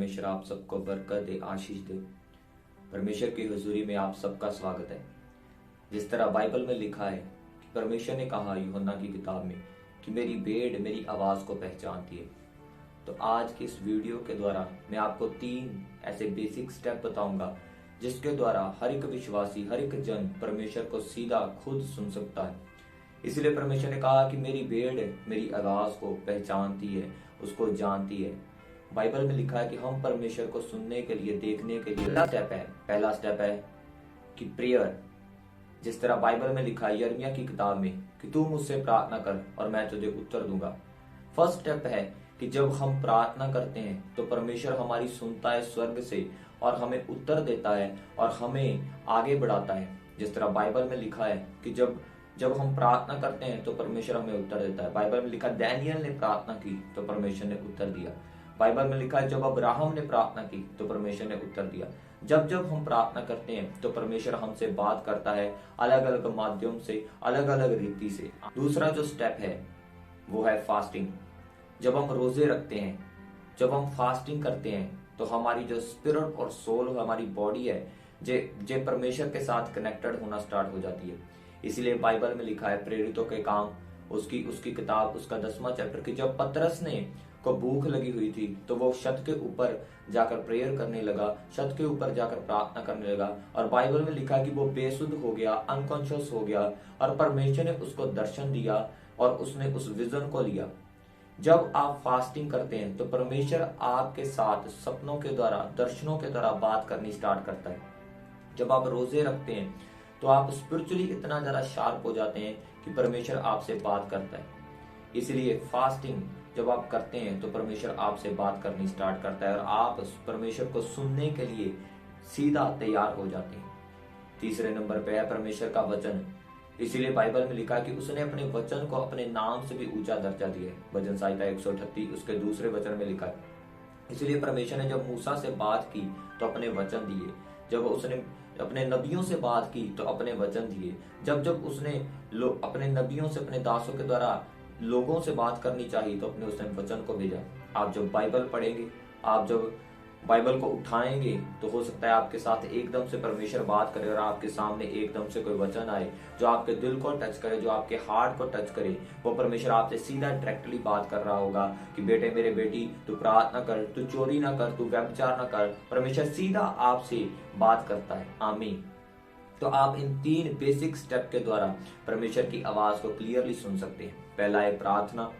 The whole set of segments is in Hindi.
परमेश्वर आप सबको बरकत दे, आशीष दे। परमेश्वर की हुजूरी में आप सबका स्वागत है। जिस तरह बाइबल में लिखा है कि परमेश्वर ने कहा यूहन्ना की किताब में कि मेरी भेड़ मेरी आवाज को पहचानती है। तो आज की इस वीडियो के द्वारा मैं आपको 3 ऐसे बेसिक स्टेप बताऊंगा जिसके द्वारा हर एक विश्वासी, हर एक जन परमेश्वर को सीधा खुद सुन सकता है। इसलिए परमेश्वर ने कहा कि मेरी भेड़ मेरी आवाज को पहचानती है, उसको जानती है। बाइबल में लिखा है कि हम परमेश्वर को सुनने के लिए, देखने के लिए पहला स्टेप है कि प्रेयर। जिस तरह बाइबल में लिखा है यिर्मयाह की किताब में कि तू मुझसे प्रार्थना कर और मैं तुझे उत्तर दूंगा। फर्स्ट स्टेप है कि जब हम प्रार्थना करते हैं तो परमेश्वर हमारी सुनता है स्वर्ग से और हमें उत्तर देता है और हमें आगे बढ़ाता है। जिस तरह बाइबल में लिखा है कि जब हम प्रार्थना करते हैं तो परमेश्वर हमें उत्तर देता है। बाइबल में लिखा दानियेल ने प्रार्थना की तो परमेश्वर ने उत्तर दिया। बाइबल में लिखा है जब अब्राहम ने प्रार्थना की तो परमेश्वर ने उत्तर दिया। जब जब हम प्रार्थना करते हैं तो परमेश्वर हमसे बात करता है अलग अलग माध्यम से, अलग अलग रीति से। दूसरा जो स्टेप है वो है फास्टिंग। जब हम रोजे रखते हैं, जब हम फास्टिंग करते हैं तो हमारी जो स्पिरिट और सोल, हमारी बॉडी है, जे परमेश्वर के साथ कनेक्टेड होना स्टार्ट हो जाती है। इसलिए बाइबल में लिखा है प्रेरितों के काम उसकी किताब उसका 10वां चैप्टर कि जब पतरस ने को भूख लगी हुई थी तो वो छत के ऊपर जाकर प्रेयर करने लगा, छत के ऊपर जाकर प्रार्थना करने लगा और बाइबल में लिखा कि वो बेसुध हो गया, अनकॉन्शियस हो गया और परमेश्वर ने उसको दर्शन दिया और उसने उस विजन को लिया। जब आप फास्टिंग करते हैं तो परमेश्वर आपके साथ सपनों के द्वारा, दर्शनों के द्वारा बात करनी स्टार्ट करता है। जब आप रोजे रखते हैं तो आप स्पिरिचुअली इतना ज्यादा शार्प हो जाते हैं कि परमेश्वर आपसे बात करता है। इसलिए फास्टिंग जब आप करते हैं तो परमेश्वर आपसे बात करनी स्टार्ट करता है और आप परमेश्वर को सुनने के लिए सीधा तैयार हो जाते हैं। तीसरे नंबर पे है परमेश्वर का वचन। इसीलिए बाइबल में लिखा कि उसने अपने वचन को अपने नाम से भी ऊंचा दर्जा दिया है। भजन संहिता 138 उसके दूसरे वचन में लिखा है। इसलिए परमेश्वर ने जब मूसा से बात की तो अपने वचन दिए, जब उसने अपने नबियों से बात की तो अपने वचन दिए, जब उसने अपने नबियों से, अपने दासों के द्वारा लोगों से बात करनी चाहिए तो अपने उसने वचन को भेजा। आप जब बाइबल पढ़ेंगे, आप जब बाइबल को उठाएंगे तो हो सकता है आपके साथ एकदम से परमेश्वर बात करे और आपके सामने एकदम से कोई वचन आए जो आपके दिल को टच करे, जो आपके हार्ट को टच करे। वो परमेश्वर आपसे सीधा डायरेक्टली बात कर रहा होगा कि बेटे, मेरे बेटी, तू प्रार्थना कर, तू चोरी ना कर, तू व्यभिचार ना कर। परमेश्वर सीधा आपसे बात करता है। आमीन। तो आप इन 3 बेसिक स्टेप के द्वारा परमेश्वर की आवाज को क्लियरली सुन सकते हैं। पहला है प्रार्थना,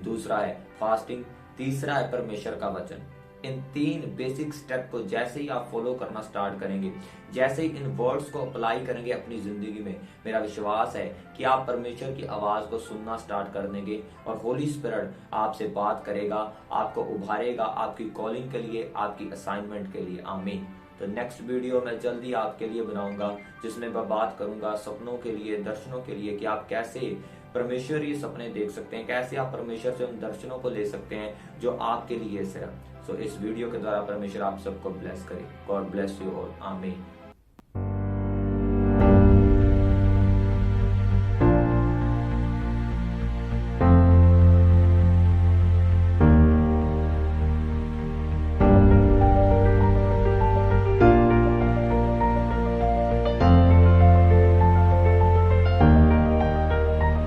दूसरा है फास्टिंग, तीसरा है परमेश्वर का वचन। इन 3 बेसिक स्टेप को जैसे ही आप फॉलो करना स्टार्ट करेंगे, जैसे ही इन वर्ड्स को अप्लाई करेंगे अपनी जिंदगी में, मेरा विश्वास है कि आप परमेश्वर की आवाज को सुनना स्टार्ट कर देंगे और होली स्पिरिट आपसे बात करेगा, आपको उभारेगा आपकी कॉलिंग के लिए, आपकी असाइनमेंट के लिए। आमीन। तो नेक्स्ट वीडियो मैं जल्दी आपके लिए बनाऊंगा जिसमें मैं बात करूंगा सपनों के लिए, दर्शनों के लिए, कि आप कैसे परमेश्वर ये सपने देख सकते हैं, कैसे आप परमेश्वर से उन दर्शनों को ले सकते हैं जो आपके लिए सिर्फ। सो इस वीडियो के द्वारा परमेश्वर आप सबको ब्लेस करे। God bless you all. आमीन।